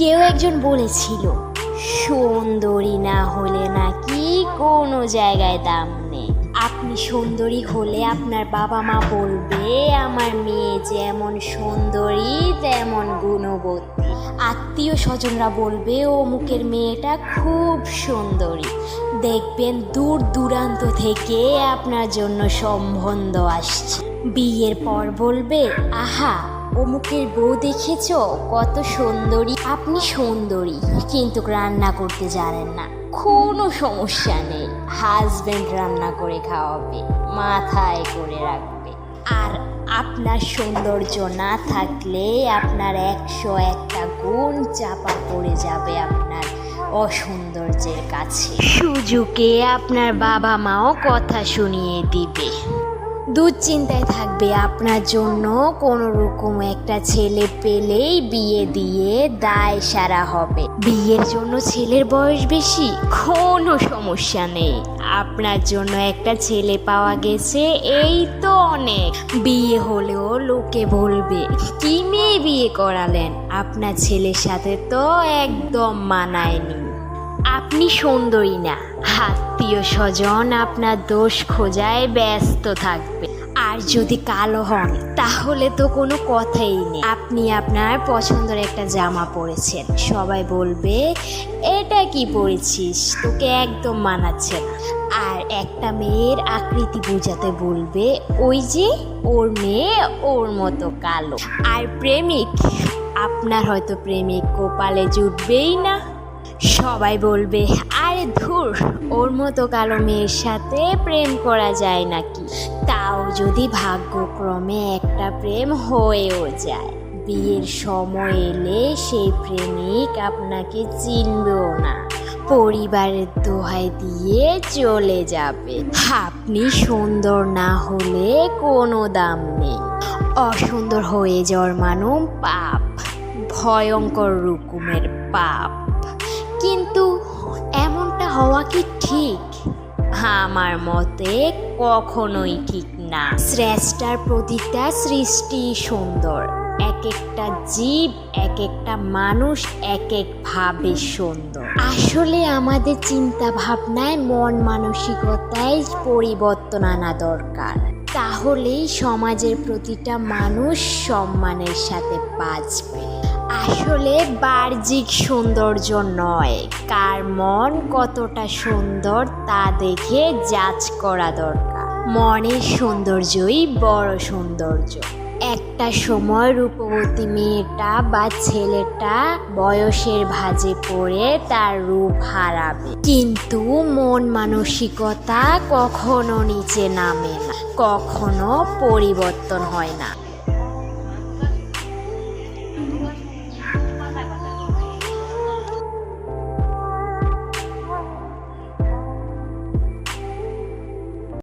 কেউ একজন বলেছিল, সুন্দরী না হলে নাকি কোনো জায়গায় দাম নেই। আপনি সুন্দরী হলে আপনার বাবা মা বলবে আমার মেয়ে যেমন সুন্দরী তেমন গুণবতী। আত্মীয় স্বজনরা বলবে অমুকের মেয়েটা খুব সুন্দরী। দেখবেন দূর দূরান্ত থেকে আপনার জন্য সম্বন্ধ আসছে। বিয়ের পর বলবে, আহা অমুকের বউ দেখেছ কত সুন্দরী। আপনি সুন্দরী কিন্তু রান্না করতে জানেন না, কোনো সমস্যা নেই, হাজবেন্ড রান্না করে খাওয়াবে, মাথায় করে রাখবে। আর আপনার সৌন্দর্য না থাকলে আপনার 101টা গুণ চাপা পড়ে যাবে আপনার অসৌন্দর্যের কাছে। সুযোগে আপনার বাবা মাও কথা শুনিয়ে দিবে। দুশ্চিন্তায় থাকবে আপনার জন্য কোনো রকম একটা ছেলে পেলেই বিয়ে দিয়ে দায় সারা হবে। বিয়ের জন্য ছেলের বয়স বেশি, কোনো সমস্যা নেই, আপনার জন্য একটা ছেলে পাওয়া গেছে, এই তো অনেক। বিয়ে হলেও লোকে বলবে কি মেয়ে বিয়ে করালেন, আপনার ছেলের সাথে তো একদম মানায়নি। আপনি সুন্দরী না, আত্মীয় স্বজন আপনার দোষ খোঁজায় ব্যস্ত থাকবে। আর যদি কালো হন তাহলে তো কোনো কথাই নেই। আপনি আপনার পছন্দের একটা জামা পরেছেন, সবাই বলবে এটা কি পরেছিস, তোকে একদম মানাচ্ছে না। আর একটা মেয়ের আকৃতি বোঝাতে বলবে ওই যে ওর মেয়ে ওর মতো কালো। আর প্রেমিক, আপনার হয়তো প্রেমিক কপালে জুটবেই না। সবাই বলবে আরে ধুর, ওর মতো কালো মেয়ের সাথে প্রেম করা যায় নাকি। তাও যদি ভাগ্যক্রমে একটা প্রেম হয়েও যায়, বিয়ের সময় এলে সেই প্রেমিক আপনাকে চিনবেও না, পরিবারের দোহাই দিয়ে চলে যাবে। আপনি সুন্দর না হলে কোনো দাম নেই। অসুন্দর হয়ে জন্মানো পাপ, ভয়ঙ্কর রকমের পাপ। কিন্তু এমনটা হওয়া কি ঠিক? আমার মতে কখনোই ঠিক না। স্রষ্টার প্রতিটা সৃষ্টি সুন্দর, এক একটা জীব এক একটা মানুষ এক এক ভাবে সুন্দর। আসলে আমাদের চিন্তা ভাবনায় মন মানসিকতায় পরিবর্তন আনা দরকার, তাহলেই সমাজের প্রতিটা মানুষ সম্মানের সাথে বাঁচবে। আসলে বাহ্যিক সৌন্দর্য নয়, কার মন কতটা সুন্দর তা দেখে জাজ করা দরকার। মনের সৌন্দর্যই বড় সৌন্দর্য। একটা সময় রূপবতী মেয়েটা বা ছেলেটা বয়সের ভাঁজে পড়ে তার রূপ হারাবে, কিন্তু মন মানসিকতা কখনো নিচে নামে না, কখনো পরিবর্তন হয় না।